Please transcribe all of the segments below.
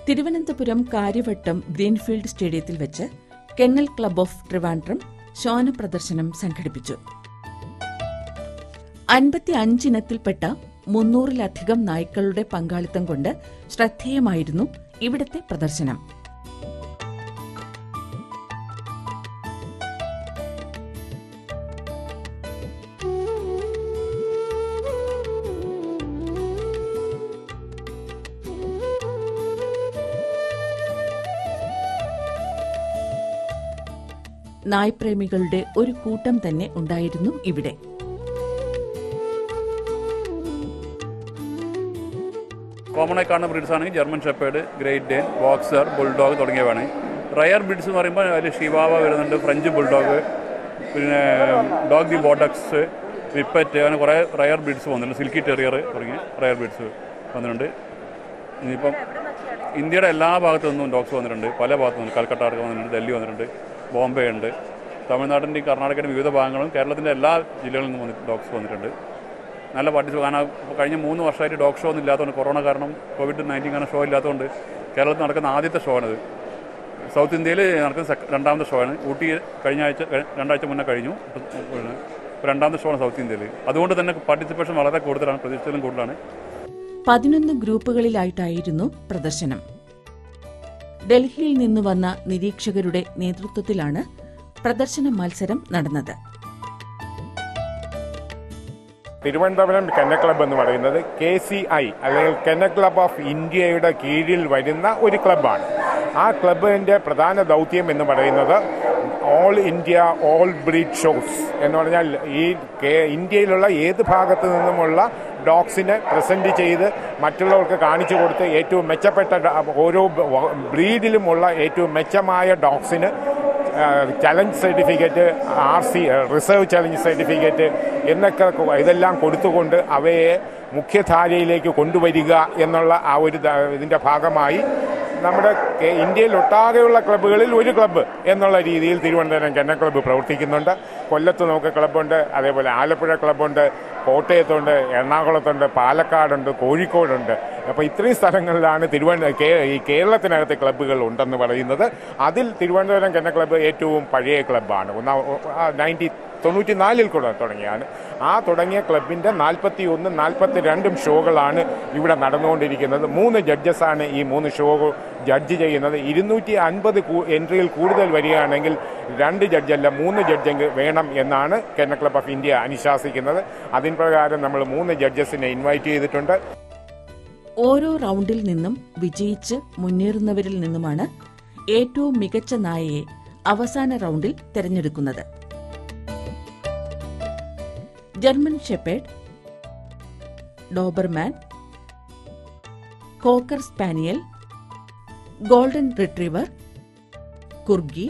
Thiruvananthapuram Karyavattom greenfield സ്റ്റേഡിയത്തിൽ വെച്ച് kennel club of Trivandrum ശ്വാന പ്രദർശനം സംഘടിപ്പിച്ചു. 55 ഇനത്തിൽപ്പെട്ട 300-ലധികം നായ്ക്കളുടെ പങ്കാളിത്തം കൊണ്ട് ശ്രദ്ധേയമായിരുന്നു ഇവിടത്തെ പ്രദർശനം. നായ്പ്രേമികളുടെ ഒരു കൂട്ടം തന്നെ ഉണ്ടായിരുന്നു ഇവിടെ. കോമണായി കാണുന്ന ബ്രീഡ്സ് ആണെങ്കിൽ German shepherd, great Dane, boxer, bulldog തുടങ്ങിയവയാണ്. റയർ ബ്രീഡ്സ് എന്ന് പറയുമ്പോൾ അതിൽ ഷിവാവ വരുന്നുണ്ട്, ഫ്രഞ്ച് ബുൾഡോഗ്, പിന്നെ ഡോഗ് ദി ബോട്ടക്സ്, വിപ്പറ്റ്, അങ്ങനെ കുറേ റയർ ബ്രീഡ്സ് വന്നിട്ടുണ്ട്. സിൽക്കി ടെറിയർ തുടങ്ങിയ റയർ ബ്രീഡ്സ് വന്നിട്ടുണ്ട്. ഇനിയിപ്പം ഇന്ത്യയുടെ എല്ലാ ഭാഗത്തു നിന്നും ഡോഗ്സ് വന്നിട്ടുണ്ട്. പല ഭാഗത്തു നിന്നും കൽക്കട്ട അടക്കം വന്നിട്ടുണ്ട്, ഡൽഹി വന്നിട്ടുണ്ട്, ബോംബെ ഉണ്ട്, തമിഴ്നാടിൻ്റെ കർണാടകയുടെ വിവിധ ഭാഗങ്ങളും കേരളത്തിൻ്റെ എല്ലാ ജില്ലകളിൽ നിന്നും ഡോഗ്സ് വന്നിട്ടുണ്ട്. നല്ല കാരണം കഴിഞ്ഞ 3 വർഷമായിട്ട് ഡോഗ് ഷോ ഒന്നും ഇല്ലാത്തതുകൊണ്ട്, കൊറോണ കാരണം COVID-19 കാരണം ഷോ ഇല്ലാത്തതുകൊണ്ട് കേരളത്തിൽ നടക്കുന്ന ആദ്യത്തെ ഷോ ആണിത്. സൗത്ത് ഇന്ത്യയിൽ നടക്കുന്ന രണ്ടാമത്തെ ഷോ ആണ്. ഊട്ടി കഴിഞ്ഞ ആഴ്ച 2 ആഴ്ച മുന്നേ കഴിഞ്ഞു. രണ്ടാമത്തെ ഷോ ആണ് സൗത്ത് ഇന്ത്യയിൽ. അതുകൊണ്ട് തന്നെ പാർട്ടിസിപ്പേഷൻ വളരെ കൂടുതലാണ്, പ്രതീക്ഷിച്ചതിലും കൂടുതലാണ്. 11 ഗ്രൂപ്പുകളിലായിട്ടായിരുന്നു പ്രദർശനം. ഡൽഹിയിൽ നിന്ന് വന്ന നിരീക്ഷകരുടെ നേതൃത്വത്തിലാണ് പ്രദർശന മത്സരം നടന്നത്. തിരുവനന്തപുരം കെന്നൽ ക്ലബ്ബ് എന്ന് പറയുന്നത് KCI അല്ലെങ്കിൽ കെന്നൽ ക്ലബ്ബ് ഓഫ് ഇന്ത്യയുടെ കീഴിൽ വരുന്ന ഒരു ക്ലബ്ബാണ്. ആ ക്ലബിൻ്റെ പ്രധാന ദൗത്യം എന്ന് പറയുന്നത് all India all breed shows എന്ന് പറഞ്ഞാൽ ഈ ഇന്ത്യയിലുള്ള ഏത് ഭാഗത്തു നിന്നുമുള്ള ഡോഗ്സിനെ പ്രസന്റ് ചെയ്ത് മറ്റുള്ളവർക്ക് കാണിച്ചു കൊടുത്ത് ഏറ്റവും മെച്ചപ്പെട്ട ഓരോ ബ്രീഡിലുമുള്ള ഏറ്റവും മെച്ചമായ ഡോഗ്സിന് challenge certificate, RC reserve challenge certificate എന്നൊക്കെ ഇതെല്ലാം കൊടുത്തുകൊണ്ട് അവയെ മുഖ്യധാരയിലേക്ക് കൊണ്ടുവരിക എന്നുള്ള ആ ഒരു ഇതിൻ്റെ ഭാഗമായി നമ്മുടെ ഇന്ത്യയിലൊട്ടാകെയുള്ള ക്ലബ്ബുകളിൽ ഒരു ക്ലബ്ബ് എന്നുള്ള രീതിയിൽ തിരുവനന്തപുരം കെന്നൽ ക്ലബ്ബ് പ്രവർത്തിക്കുന്നുണ്ട്. കൊല്ലത്ത് നമുക്ക് ക്ലബ്ബുണ്ട്, അതേപോലെ ആലപ്പുഴ ക്ലബ്ബുണ്ട്, കോട്ടയത്തുണ്ട്, എറണാകുളത്തുണ്ട്, പാലക്കാടുണ്ട്, കോഴിക്കോടുണ്ട്. അപ്പോൾ ഇത്രയും സ്ഥലങ്ങളിലാണ് ഈ കേരളത്തിനകത്ത് ക്ലബ്ബുകൾ ഉണ്ടെന്ന് പറയുന്നത്. അതിൽ തിരുവനന്തപുരം കെന്നൽ ക്ലബ്ബ് ഏറ്റവും പഴയ ക്ലബ്ബാണ്. 1994 കൂടെ തുടങ്ങിയാണ്. ആ തുടങ്ങിയ ക്ലബിൻ്റെ 41, 42 ഷോകളാണ് ഇവിടെ നടന്നുകൊണ്ടിരിക്കുന്നത്. 3 ജഡ്ജസാണ് ഈ 3 ഷോ ജഡ്ജ് ചെയ്യുന്നത്. 250 എൻട്രിയിൽ കൂടുതൽ വരികയാണെങ്കിൽ 2 ജഡ്ജല്ല 3 ജഡ്ജ് വേണം എന്നാണ് കെന്നൽ ക്ലബ്ബ് ഓഫ് ഇന്ത്യ അനുശാസിക്കുന്നത്. അതിന് പ്രകാരം നമ്മൾ 3 ജഡ്ജസിനെ ഇൻവൈറ്റ് ചെയ്തിട്ടുണ്ട്. ഓരോ റൗണ്ടിൽ നിന്നും വിജയിച്ച് മുന്നേറുന്നവരിൽ നിന്നുമാണ് ഏറ്റവും മികച്ച നായയെ അവസാന റൗണ്ടിൽ തെരഞ്ഞെടുക്കുന്നത്. German shepherd, Doberman, cocker spaniel, golden retriever, corgi,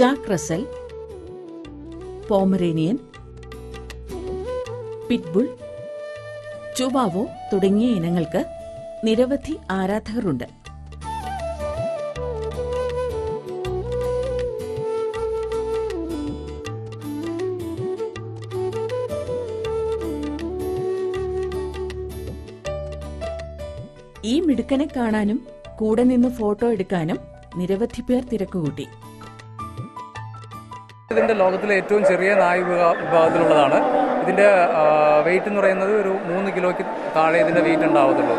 Jack Russell, Pomeranian, pitbull, Chihuahua തുടങ്ങിയ ഇനങ്ങൾക്ക് നിരവധി ആരാധകരുണ്ട്. ഈ മിടുക്കനെ കാണാനും കൂടെ നിന്ന് ഫോട്ടോ എടുക്കാനും നിരവധി പേർ തിരക്കുകൂട്ടി. ഇതിന്റെ ലോകത്തിലെ ഏറ്റവും ചെറിയ നായ വിഭാഗത്തിലുള്ളതാണ്. ഇതിന്റെ വെയിറ്റ് എന്ന് പറയുന്നത് ഒരു 3 കിലോയ്ക്ക് താഴെ ഇതിന്റെ വെയിറ്റ് ഉണ്ടാവത്തുള്ളൂ.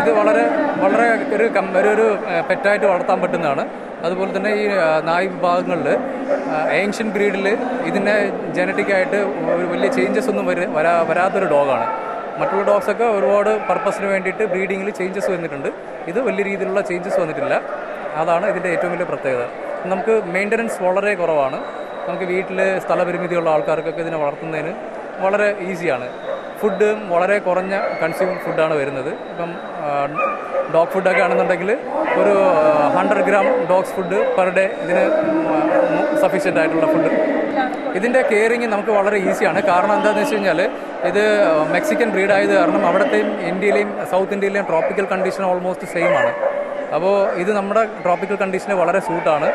ഇത് വളരെ വളരെ ഒരു പെറ്റായിട്ട് വളർത്താൻ പറ്റുന്നതാണ്. അതുപോലെ തന്നെ ഈ നായ വിഭാഗങ്ങളിൽ ഏൻഷ്യൻ ബ്രീഡിൽ ഇതിൻ്റെ ജനറ്റിക്കായിട്ട് ഒരു വലിയ ചേഞ്ചസ് ഒന്നും വരാത്തൊരു ഡോഗാണ്. മറ്റുള്ള ഡോഗ്സൊക്കെ ഒരുപാട് പർപ്പസിന് വേണ്ടിയിട്ട് ബ്രീഡിങ്ങിൽ ചേഞ്ചസ് വന്നിട്ടുണ്ട്. ഇത് വലിയ രീതിയിലുള്ള ചേഞ്ചസ് വന്നിട്ടില്ല. അതാണ് ഇതിൻ്റെ ഏറ്റവും വലിയ പ്രത്യേകത. നമുക്ക് മെയിൻ്റനൻസ് വളരെ കുറവാണ്. നമുക്ക് വീട്ടിൽ സ്ഥലപരിമിതിയുള്ള ആൾക്കാർക്കൊക്കെ ഇതിനെ വളർത്തുന്നതിന് വളരെ ഈസിയാണ്. ഫുഡ് വളരെ കുറഞ്ഞ കൺസ്യൂം ഫുഡാണ് വരുന്നത്. ഇപ്പം ഡോഗ് ഫുഡൊക്കെ ആണെന്നുണ്ടെങ്കിൽ ഒരു 100 gram dogs food per day ഇതിന് സഫീഷ്യൻ്റ് ആയിട്ടുള്ള ഫുഡ്. ഇതിൻ്റെ കെയറിങ് നമുക്ക് വളരെ ഈസിയാണ്. കാരണം എന്താണെന്ന് വെച്ച് കഴിഞ്ഞാൽ ഇത് മെക്സിക്കൻ ബ്രീഡായത് കാരണം അവിടത്തെയും ഇന്ത്യയിലെയും സൗത്ത് ഇന്ത്യയിലെയും ട്രോപ്പിക്കൽ കണ്ടീഷൻ ഓൾമോസ്റ്റ് സെയിം ആണ്. അപ്പോൾ ഇത് നമ്മുടെ ട്രോപ്പിക്കൽ കണ്ടീഷന് വളരെ സൂട്ടാണ്.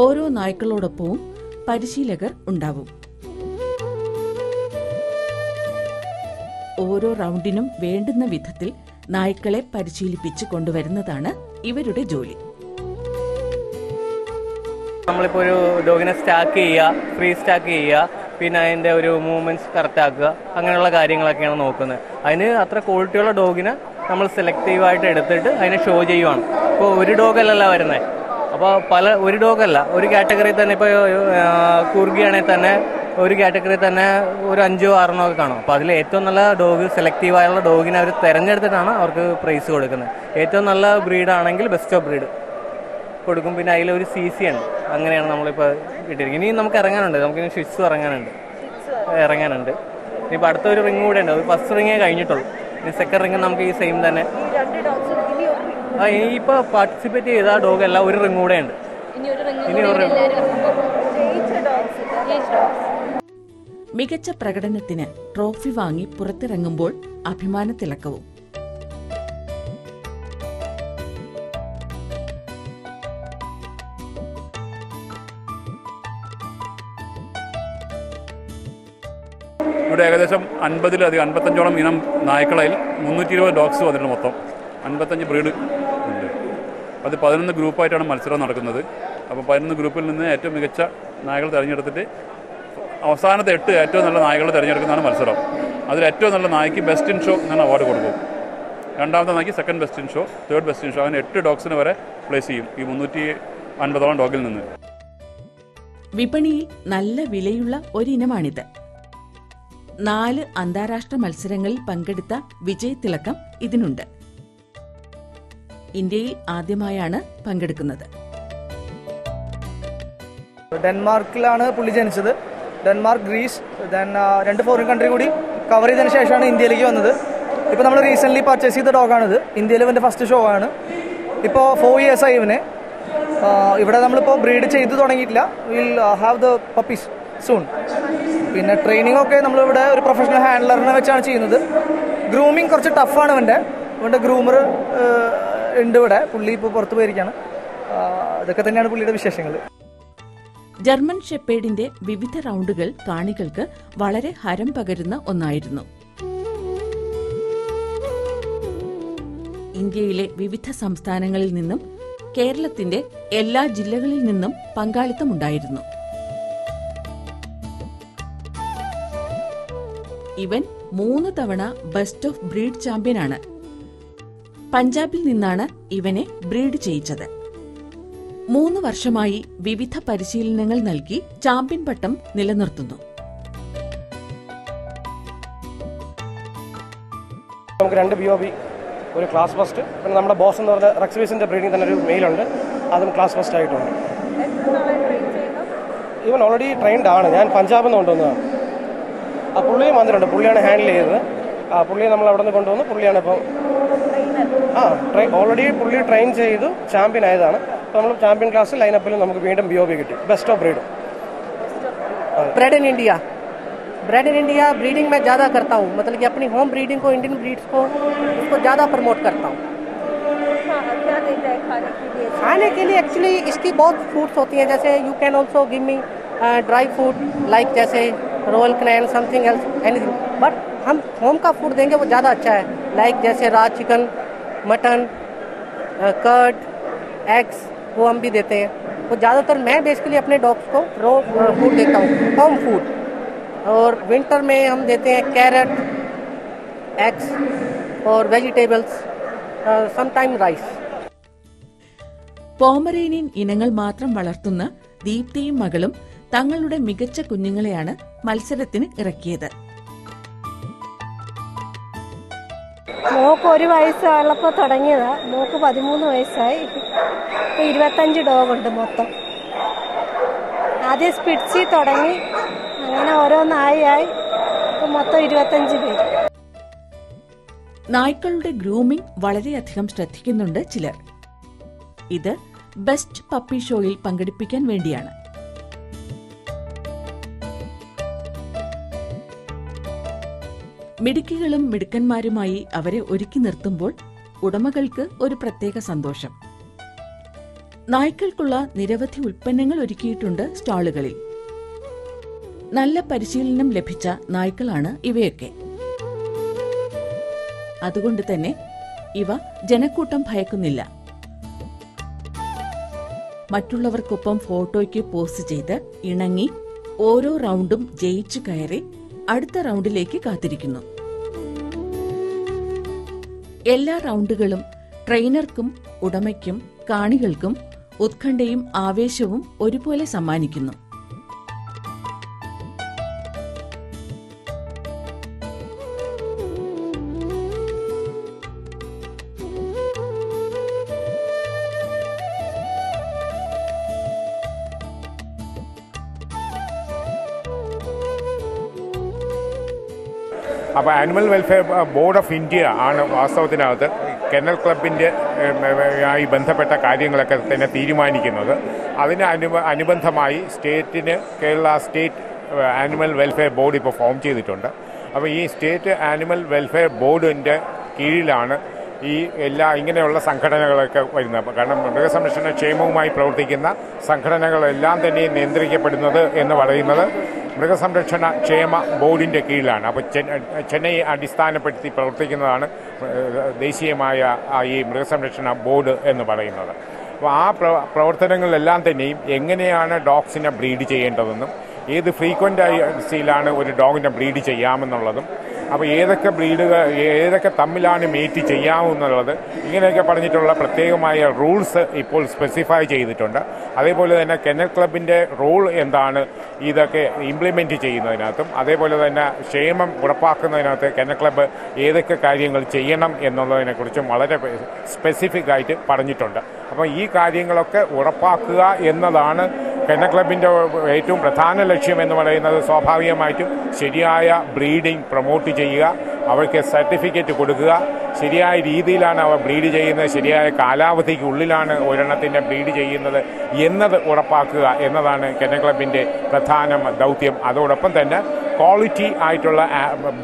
ഓരോ നായ്ക്കളോടൊപ്പവും പരിശീലകർ ഉണ്ടാവും. ഓരോ റൗണ്ടിനും വേണ്ടുന്ന വിധത്തിൽ നായ്ക്കളെ പരിശീലിപ്പിച്ച് കൊണ്ടുവരുന്നതാണ് ഇവരുടെ ജോലി. നമ്മളിപ്പോൾ ഒരു ഡോഗിനെ സ്റ്റാക്ക് ചെയ്യുക, ഫ്രീ സ്റ്റാക്ക് ചെയ്യുക, പിന്നെ അതിൻ്റെ ഒരു മൂവ്മെൻറ്റ്സ് കറക്റ്റ് ആക്കുക, അങ്ങനെയുള്ള കാര്യങ്ങളൊക്കെയാണ് നോക്കുന്നത്. അതിന് അത്ര ക്വാളിറ്റിയുള്ള ഡോഗിനെ നമ്മൾ സെലക്റ്റീവായിട്ട് എടുത്തിട്ട് അതിനെ ഷോ ചെയ്യുവാണ്. ഇപ്പോൾ ഒരു ഡോഗല്ലല്ല വരുന്നത്, അപ്പോൾ ഒരു ഡോഗല്ല, ഒരു കാറ്റഗറി തന്നെ. ഇപ്പോൾ കുർഗിയാണെങ്കിൽ തന്നെ ഒരു കാറ്റഗറി തന്നെ ഒരു 5-6 ഒക്കെ കാണും. അപ്പോൾ അതിൽ ഏറ്റവും നല്ല ഡോഗ്, സെലക്റ്റീവായുള്ള ഡോഗിനെ അവർ തിരഞ്ഞെടുത്തിട്ടാണ് അവർക്ക് പ്രൈസ് കൊടുക്കുന്നത്. ഏറ്റവും നല്ല ബ്രീഡാണെങ്കിൽ ബെസ്റ്റ് ഓഫ് ബ്രീഡ് കൊടുക്കും. പിന്നെ അതിലൊരു CC ഉണ്ട്. അങ്ങനെയാണ് നമ്മളിപ്പോൾ കിട്ടിയിരിക്കുന്നത്. ഇനി നമുക്ക് ഇറങ്ങാനുണ്ട്, നമുക്കിനി ഷിറ്റ്സു ഇറങ്ങാനുണ്ട്. ഇനിയിപ്പോൾ അടുത്തൊരു റിങ് കൂടെ ഉണ്ട്. ഫസ്റ്റ് റിങ്ങേ കഴിഞ്ഞിട്ടുള്ളൂ. ഇനി സെക്കൻഡ് റിങ് നമുക്ക് ഈ സെയിം തന്നെ. ഇനിയിപ്പോൾ പാർട്ടിസിപ്പേറ്റ് ചെയ്ത ഡോഗ് എല്ലാം ഒരു റിങ് കൂടെ ഉണ്ട്. ഇനി ഒരു മികച്ച പ്രകടനത്തിന് ട്രോഫി വാങ്ങി പുറത്തിറങ്ങുമ്പോൾ അഭിമാനത്തിളക്കവും. ഇവിടെ ഏകദേശം 50-ലധികം 55ഓളം ഇനം നായ്ക്കളയിൽ 320 ഡോഗ്സ് വന്നിട്ടുണ്ട്. മൊത്തം 55 ബ്രീഡ് ഉണ്ട്. അത് 11 ഗ്രൂപ്പായിട്ടാണ് മത്സരം നടക്കുന്നത്. അപ്പോൾ 11 ഗ്രൂപ്പിൽ നിന്ന് ഏറ്റവും മികച്ച നായകൾ തിരഞ്ഞെടുത്തിട്ട് അവസാനത്തെ 8 ഏറ്റവും നല്ല നായകളെ തിരഞ്ഞെടുക്കുന്നതാണ് മത്സരം. അതിൽ ഏറ്റവും നല്ല നായ്ക്ക് ബെസ്റ്റ് ഇൻ ഷോ എന്നാണ് അവാർഡ് കൊടുക്കും. രണ്ടാമത്തെ നായ്ക്ക് second best in show, third best in show. അങ്ങനെ 8 ഡോഗ്സിന് വരെ പ്ലേസ് ചെയ്യും ഈ 350ഓളം ഡോഗിൽ നിന്ന്. വിപണിയിൽ നല്ല വിലയുള്ള ഒരിനമാണിത്. 4 അന്താരാഷ്ട്ര മത്സരങ്ങളിൽ പങ്കെടുത്ത വിജയത്തിളക്കം ഇതിനുണ്ട്. ഇന്ത്യയിൽ ആദ്യമായാണ് പങ്കെടുക്കുന്നത്. ഡെൻമാർക്കിലാണ് പുള്ളി ജനിച്ചത്. Denmark, Greece, then 2 foreign country കൂടി കവർ ചെയ്തതിന് ശേഷമാണ് ഇന്ത്യയിലേക്ക് വന്നത്. ഇപ്പോൾ നമ്മൾ റീസെൻ്റ്ലി പർച്ചേസ് ചെയ്ത ഡോഗാണിത്. ഇന്ത്യയിൽ ഇവൻ്റെ ഫസ്റ്റ് ഷോ ആണ്. ഇപ്പോൾ 4 ഇയേഴ്സായി ഇവന്. ഇവിടെ നമ്മളിപ്പോൾ ബ്രീഡ് ചെയ്ത് തുടങ്ങിയിട്ടില്ല. Will have the puppies soon. പിന്നെ ട്രെയിനിങ് ഒക്കെ നമ്മളിവിടെ ഒരു പ്രൊഫഷണൽ ഹാൻഡ്ലറിനെ വെച്ചാണ് ചെയ്യുന്നത്. ഗ്രൂമിങ് കുറച്ച് ടഫാണ് ഇവൻ്റെ ഗ്രൂമർ ഉണ്ട് ഇവിടെ. പുള്ളി ഇപ്പോൾ പുറത്ത് പോയിരിക്കുകയാണ്. ഇതൊക്കെ തന്നെയാണ് പുള്ളിയുടെ വിശേഷങ്ങൾ. ജർമ്മൻ ഷെപ്പേർഡിന്റെ വിവിധ റൗണ്ടുകൾ കാണികൾക്ക് വളരെ ഹരം പകരുന്ന ഒന്നായിരുന്നു. ഇന്ത്യയിലെ വിവിധ സംസ്ഥാനങ്ങളിൽ നിന്നും കേരളത്തിന്റെ എല്ലാ ജില്ലകളിൽ നിന്നും പങ്കാളിത്തമുണ്ടായിരുന്നു. ഇവൻ 3 തവണ ബെസ്റ്റ് ഓഫ് ബ്രീഡ് ചാമ്പ്യനാണ്. പഞ്ചാബിൽ നിന്നാണ് ഇവനെ ബ്രീഡ് ചെയ്യിച്ചത്. 3 വർഷമായി വിവിധ പരിശീലനങ്ങൾ നൽകി ചാമ്പ്യൻ പട്ടം നിലനിർത്തുന്നു. നമുക്ക് 2 BOB, ഒരു ക്ലാസ് ഫസ്റ്റ്. പിന്നെ നമ്മുടെ ബോസ് എന്ന് പറഞ്ഞ റെക്സ്വീസിന്റെ ബ്രീഡിംഗ് തന്നെ ഒരു മെയിലുണ്ട്, അതും ക്ലാസ് ഫസ്റ്റ് ആയിട്ടുണ്ട്. ഇവൻ ഓൾറെഡി ട്രെയിൻഡ് ആണ്. ഞാൻ പഞ്ചാബിൽ നിന്ന് കൊണ്ടുവന്നതാണ്. ആ പുള്ളിയും വന്നിട്ടുണ്ട്. പുള്ളിയാണ് ഹാൻഡിൽ ചെയ്തത്. പുള്ളിയെ നമ്മൾ അവിടെ നിന്ന് കൊണ്ടുവന്ന് പുള്ളിയാണ് ഇപ്പം ഓൾറെഡി പുള്ളി ട്രെയിൻ ചെയ്തു ചാമ്പ്യൻ ആയതാണ്. അപ്പോൾ നമ്മൾ ചാമ്പ്യൻ ക്ലാസ് ലൈനപ്പിൽ നമുക്ക് വീണ്ടും BOB കിട്ടി, best of breed. Bread in India breeding में ज़्यादा करता हूँ, मतलब कि अपनी होम ब्रीडिंग को, इंडियन ब्रीड्स को, उसको ज़्यादा प्रमोट करता हूँ. क्या देता है खाने के लिए? एक्चुअली इसकी बहुत फूड्स होती हैं. जैसे you can also give me dry food like जैसे Royal Canin, something else, anything. But हम होम का फूड देंगे वो ज़्यादा अच्छा है. लाइक जैसे रा चिकन, मटन, कर्ड, एग्स, वो हम भी देते हैं. तो ज़्यादातर मैं बेसिकली अपने डॉग्स को रो फूड देता हूँ, होम फूड. और विंटर में हम देते हैं कैरेट, एग्स और वेजिटेबल्स, समटाइम राइस. പോമറേനിയൻ ഇനങ്ങൾ മാത്രം വളർത്തുന്ന ദീപ്തിയും മകളും തങ്ങളുടെ മികച്ച കുഞ്ഞുങ്ങളെയാണ് മത്സരത്തിന് ഇറക്കിയത്. മോക്ക് 1 വയസ്സുള്ളപ്പോൾ തുടങ്ങിയതാ. മോക്ക് 13 വയസ്സായി. ഇപ്പോൾ 25 ഡോഗുണ്ട് മൊത്തം. ആദ്യം സ്പിറ്റ്സി തുടങ്ങി, അങ്ങനെ ഓരോന്നായി ഇപ്പോൾ മൊത്തം 25 പേര്. നായ്ക്കളുടെ ഗ്രൂമിംഗ് വളരെയധികം ശ്രദ്ധിക്കുന്നുണ്ട് ചിലർ. ഇത് ബെസ്റ്റ് പപ്പി ഷോയിൽ പങ്കെടുപ്പിക്കാൻ വേണ്ടിയാണ്. മിടുക്കികളും മിടുക്കന്മാരുമായി അവരെ ഒരുക്കി നിർത്തുമ്പോൾ ഉടമകൾക്ക് ഒരു പ്രത്യേക സന്തോഷം. നായ്ക്കൾക്കുള്ള നിരവധി ഉൽപ്പന്നങ്ങൾ ഒരുക്കിയിട്ടുണ്ട് സ്റ്റാളുകളിൽ. നല്ല പരിശീലനം ലഭിച്ച നായ്ക്കളാണ് ഇവയൊക്കെ. അതുകൊണ്ട് തന്നെ ഇവ ജനക്കൂട്ടം ഭയക്കുന്നില്ല. മറ്റുള്ളവർക്കൊപ്പം ഫോട്ടോയ്ക്ക് പോസ്റ്റ് ചെയ്ത് ഇണങ്ങി ഓരോ റൗണ്ടും ജയിച്ചു കയറി അടുത്ത റൗണ്ടിലേക്ക് കാത്തിരിക്കുന്നു. എല്ലാ റൗണ്ടുകളും ട്രെയിനർക്കും ഉടമയ്ക്കും കാണികൾക്കും ഉത്കണ്ഠയും ആവേശവും ഒരുപോലെ സമ്മാനിക്കുന്നു. അപ്പോൾ animal welfare board of India ആണ് വാസ്തവത്തിനകത്ത് കെന്നൽ ക്ലബിൻ്റെ ആയി ബന്ധപ്പെട്ട കാര്യങ്ങളൊക്കെ തന്നെ തീരുമാനിക്കുന്നത്. അതിന് അനുബന്ധമായി സ്റ്റേറ്റിന് Kerala state animal welfare board ഇപ്പോൾ ഫോം ചെയ്തിട്ടുണ്ട്. അപ്പോൾ ഈ സ്റ്റേറ്റ് ആനിമൽ വെൽഫെയർ ബോർഡിൻ്റെ കീഴിലാണ് ഈ ഇങ്ങനെയുള്ള സംഘടനകളൊക്കെ വരുന്നത്. കാരണം മൃഗസംരക്ഷണ ക്ഷേമവുമായി പ്രവർത്തിക്കുന്ന സംഘടനകളെല്ലാം തന്നെ നിയന്ത്രിക്കപ്പെടുന്നത് എന്ന് പറയുന്നത് മൃഗസംരക്ഷണ ക്ഷേമ ബോർഡിൻ്റെ കീഴിലാണ്. അപ്പോൾ ചെന്നൈ അടിസ്ഥാനപ്പെടുത്തി പ്രവർത്തിക്കുന്നതാണ് ദേശീയമായ ഈ മൃഗസംരക്ഷണ ബോർഡ് എന്ന് പറയുന്നത്. അപ്പോൾ ആ പ്രവർത്തനങ്ങളിലെല്ലാം തന്നെയും എങ്ങനെയാണ് ഡോഗ്സിനെ ബ്രീഡ് ചെയ്യേണ്ടതെന്നും ഏത് ഫ്രീക്വൻ്റായിലാണ് ഒരു ഡോഗിനെ ബ്രീഡ് ചെയ്യാമെന്നുള്ളതും അപ്പോൾ ഏതൊക്കെ തമ്മിലാണ് മേറ്റ് ചെയ്യാമെന്നുള്ളത് ഇങ്ങനെയൊക്കെ പറഞ്ഞിട്ടുള്ള പ്രത്യേകമായ റൂൾസ് ഇപ്പോൾ സ്പെസിഫൈ ചെയ്തിട്ടുണ്ട്. അതേപോലെ തന്നെ കെന്നൽ ക്ലബിൻ്റെ റോൾ എന്താണ് ഇതൊക്കെ ഇംപ്ലിമെൻറ്റ് ചെയ്യുന്നതിനകത്തും അതേപോലെ തന്നെ ക്ഷേമം ഉറപ്പാക്കുന്നതിനകത്ത് കെന്നൽ ക്ലബ്ബ് ഏതൊക്കെ കാര്യങ്ങൾ ചെയ്യണം എന്നുള്ളതിനെക്കുറിച്ചും വളരെ സ്പെസിഫിക് ആയിട്ട് പറഞ്ഞിട്ടുണ്ട്. അപ്പോൾ ഈ കാര്യങ്ങളൊക്കെ ഉറപ്പാക്കുക എന്നതാണ് കെന്നൽ ക്ലബിൻ്റെ ഏറ്റവും പ്രധാന ലക്ഷ്യം എന്ന് പറയുന്നത്. സ്വാഭാവികമായിട്ടും ശരിയായ ബ്രീഡിംഗ് പ്രൊമോട്ട് ചെയ്യുക, അവർക്ക് സർട്ടിഫിക്കറ്റ് കൊടുക്കുക, ശരിയായ രീതിയിലാണ് അവ ബ്രീഡ് ചെയ്യുന്നത്, ശരിയായ കാലാവധിക്കുള്ളിലാണ് ഒരെണ്ണത്തിൻ്റെ ബ്രീഡ് ചെയ്യുന്നത് എന്നത് ഉറപ്പാക്കുക എന്നതാണ് കെന്നൽ ക്ലബിൻ്റെ പ്രധാന ദൗത്യം. അതോടൊപ്പം തന്നെ ക്വാളിറ്റി ആയിട്ടുള്ള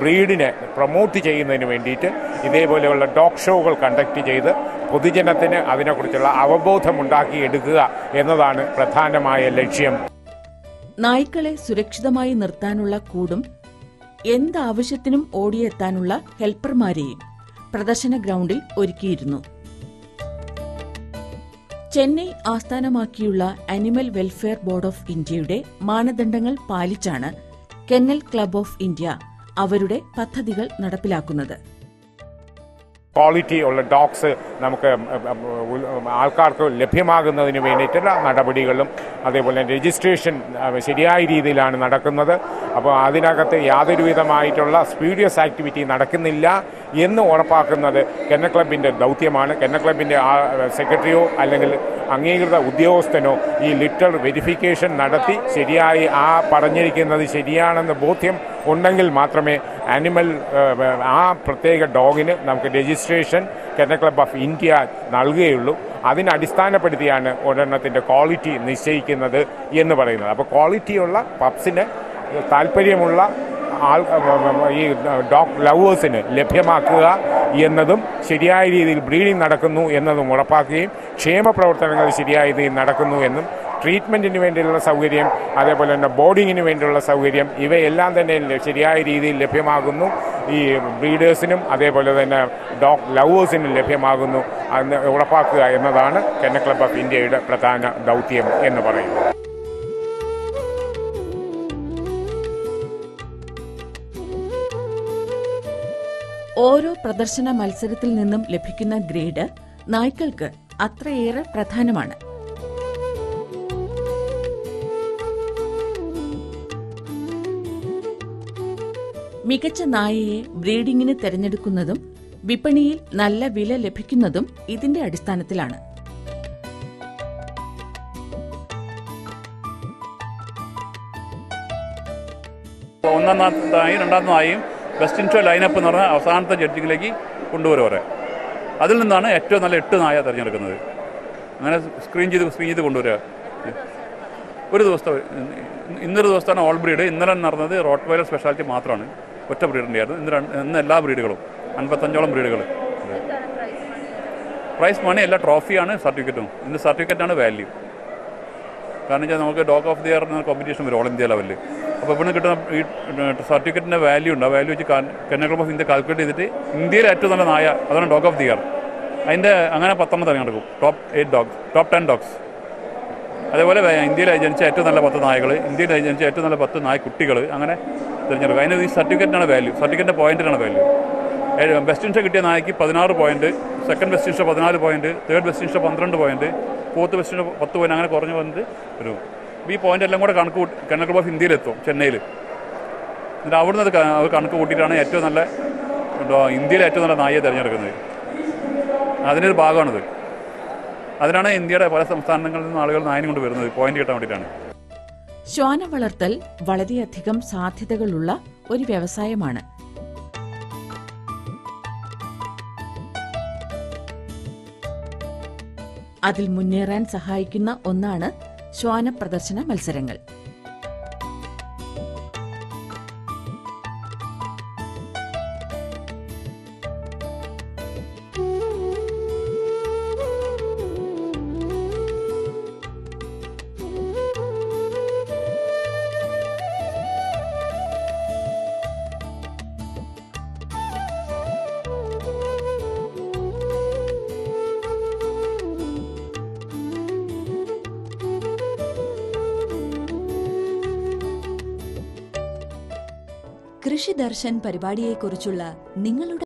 ബ്രീഡിനെ പ്രൊമോട്ട് ചെയ്യുന്നതിന് വേണ്ടിയിട്ട് ഇതേപോലെയുള്ള ഡോഗ് ഷോകൾ കണ്ടക്ട് ചെയ്ത് പൊതുജനത്തിന് അതിനെക്കുറിച്ചുള്ള അവബോധമുണ്ടാക്കിയെടുക്കുക എന്നതാണ് പ്രധാനമായ ലക്ഷ്യം. നായ്ക്കളെ സുരക്ഷിതമായി നിർത്താനുള്ള കൂടും എന്താവശ്യത്തിനും ഓടിയെത്താനുള്ള ഹെൽപ്പർമാരെയും പ്രദർശന ഗ്രൗണ്ടിൽ ഒരുക്കിയിരുന്നു. ചെന്നൈ ആസ്ഥാനമാക്കിയുള്ള ആനിമൽ വെൽഫെയർ ബോർഡ് ഓഫ് ഇന്ത്യയുടെ മാനദണ്ഡങ്ങൾ പാലിച്ചാണ് കെന്നൽ ക്ലബ് ഓഫ് ഇന്ത്യ അവരുടെ പദ്ധതികൾ നടപ്പിലാക്കുന്നത്. ക്വാളിറ്റി ഉള്ള ഡോഗ്സ് നമുക്ക് ആൾക്കാർക്ക് ലഭ്യമാകുന്നതിന് വേണ്ടിയിട്ടുള്ള നടപടികളും അതേപോലെ രജിസ്ട്രേഷൻ ശരിയായ രീതിയിലാണ് നടക്കുന്നത്. അപ്പോൾ അതിനകത്ത് യാതൊരു വിധമായിട്ടുള്ള സ്പീഡിയസ് ആക്ടിവിറ്റി നടക്കുന്നില്ല എന്ന് ഉറപ്പാക്കുന്നത് കെന്നൽ ക്ലബിൻ്റെ ദൗത്യമാണ്. കെന്നൽ ക്ലബിൻ്റെ സെക്രട്ടറിയോ അല്ലെങ്കിൽ അംഗീകൃത ഉദ്യോഗസ്ഥനോ ഈ ലിറ്റർ വെരിഫിക്കേഷൻ നടത്തി ശരിയായി പറഞ്ഞിരിക്കുന്നത് ശരിയാണെന്ന് ബോധ്യം ഉണ്ടെങ്കിൽ മാത്രമേ ആ പ്രത്യേക ഡോഗിന് നമുക്ക് registration kennel club of India നൽകുകയുള്ളൂ. അതിനടിസ്ഥാനപ്പെടുത്തിയാണ് ഒരെണ്ണത്തിൻ്റെ ക്വാളിറ്റി നിശ്ചയിക്കുന്നത് എന്ന് പറയുന്നത്. അപ്പോൾ ക്വാളിറ്റിയുള്ള പപ്സിന് താല്പര്യമുള്ള ഈ ഡോഗ് ലവേഴ്സിന് ലഭ്യമാക്കുക എന്നതും ശരിയായ രീതിയിൽ ബ്രീഡിംഗ് നടക്കുന്നു എന്നതും ഉറപ്പാക്കുകയും ക്ഷേമ പ്രവർത്തനങ്ങൾ ശരിയായ രീതിയിൽ നടക്കുന്നു എന്നും ട്രീറ്റ്മെൻറ്റിന് വേണ്ടിയുള്ള സൗകര്യം അതേപോലെ തന്നെ ബോർഡിങ്ങിന് വേണ്ടിയുള്ള സൗകര്യം ഇവയെല്ലാം തന്നെ ശരിയായ രീതിയിൽ ലഭ്യമാകുന്നു, ഈ ബ്രീഡേഴ്സിനും അതേപോലെ തന്നെ ഡോഗ് ലവേഴ്സിനും ലഭ്യമാകുന്നു എന്ന് ഉറപ്പാക്കുക എന്നതാണ് കെന്നൽ ക്ലബ് ഓഫ് ഇന്ത്യയുടെ പ്രധാന ദൗത്യം എന്ന് പറയുന്നത്. ഓരോ പ്രദർശന മത്സരത്തിൽ നിന്നും ലഭിക്കുന്ന ഗ്രേഡ് നായ്ക്കൾക്ക് അത്രയേറെ പ്രധാനമാണ്. മികച്ച നായയെ ബ്രീഡിംഗിന് തെരഞ്ഞെടുക്കുന്നതും വിപണിയിൽ നല്ല വില ലഭിക്കുന്നതും ഇതിന്റെ അടിസ്ഥാനത്തിലാണ്. ഒന്നാമത്തെ നായും രണ്ടാമത്തെ നായും ബെസ്റ്റ് ഇൻ ഷോ ലൈനപ്പ് എന്ന് പറഞ്ഞാൽ അവസാനത്തെ ജഡ്ജിങ്ങിലേക്ക് കൊണ്ടുവരുവരെ അതിൽ നിന്നാണ് ഏറ്റവും നല്ല 8 നായ തിരഞ്ഞെടുക്കുന്നത്. അങ്ങനെ സ്ക്രീൻ ചെയ്ത് കൊണ്ടുവരിക. ഒരു ദിവസത്തെ ഇന്നൊരു ദിവസത്താണ് ഓൾ ബ്രീഡ്. ഇന്നലെ നടന്നത് റോട്ട് വൈലർ സ്പെഷ്യാലിറ്റി മാത്രമാണ്, ഒറ്റ ബ്രീഡിൻ്റെ ആയിരുന്നു. ഇന്ന് എല്ലാ ബ്രീഡുകളും 55ഓളം ബ്രീഡുകൾ. പ്രൈസ് മണി എല്ലാ ട്രോഫിയാണ്, സർട്ടിഫിക്കറ്റും. ഇന്ന് സർട്ടിഫിക്കറ്റാണ് വാല്യൂ. കാരണം വെച്ചാൽ നമുക്ക് ഡോഗ് ഓഫ് ദി ഇയർ എന്ന കോമ്പറ്റീഷൻ വരും ഓൾ ഇന്ത്യ ലെവലിൽ. അപ്പോൾ ഇവിടെ കിട്ടുന്ന ഈ സർട്ടിഫിക്കറ്റിൻ്റെ വാല്യൂ ഉണ്ട്. ആ വാല്യൂ വെച്ച് kennel club of India calculate ചെയ്തിട്ട് ഇന്ത്യയിലെ ഏറ്റവും നല്ല നായ അതാണ് ഡോഗ് ഓഫ് ദി ഇയർ. അതിൻ്റെ അങ്ങനെ 10 തിരഞ്ഞെടുക്കും. Top 8 dogs, top 10 dogs. അതേപോലെ ഇന്ത്യയിൽ ജനിച്ച ഏറ്റവും നല്ല 10 നായകൾ, ഇന്ത്യയിൽ ജനിച്ച ഏറ്റവും നല്ല 10 നായ്ക്കുട്ടികൾ, അങ്ങനെ തിരഞ്ഞെടുക്കും. അതിന് ഈ സർട്ടിഫിക്കറ്റിനാണ് വാല്യൂ, സർട്ടിഫിക്കറ്റിൻ്റെ പോയിന്റിനാണ് വാല്യൂ. ബെസ്റ്റ് ഇൻഷ കിട്ടിയ നായ്ക്ക് 16 point, second best in show 14 point, third best in show 12 point, fourth best in show 10 point, അങ്ങനെ കുറഞ്ഞ് വന്നിട്ട് വരും. ഈ പോയിന്റ് എല്ലാം കൂടെ കണക്ക് കെന്നൽ ക്ലബ് ഓഫ് ഇന്ത്യയിലെത്തും, ചെന്നൈയിൽ. എന്നിട്ട് അവിടുന്ന് അത് കണക്ക് കൂട്ടിയിട്ടാണ് ഏറ്റവും നല്ല ഇന്ത്യയിലെ ഏറ്റവും നല്ല നായയെ തിരഞ്ഞെടുക്കുന്നത്. അതിനൊരു ഭാഗമാണിത്. അതിനാണ് ഇന്ത്യയുടെ പല സംസ്ഥാനങ്ങളിൽ നിന്ന് ആളുകൾ നായനെ കൊണ്ട് വരുന്നത്, പോയിന്റ് കിട്ടാൻ വേണ്ടിയിട്ടാണ്. ശ്വാന വളർത്തൽ വളരെയധികം സാധ്യതകളുള്ള ഒരു വ്യവസായമാണ്. അതിൽ മുന്നേറാൻ സഹായിക്കുന്ന ഒന്നാണ് ശ്വാന പ്രദർശന മത്സരങ്ങൾ. കൃഷി ദർശൻ പരിപാടിയെക്കുറിച്ചുള്ള നിങ്ങളുടെ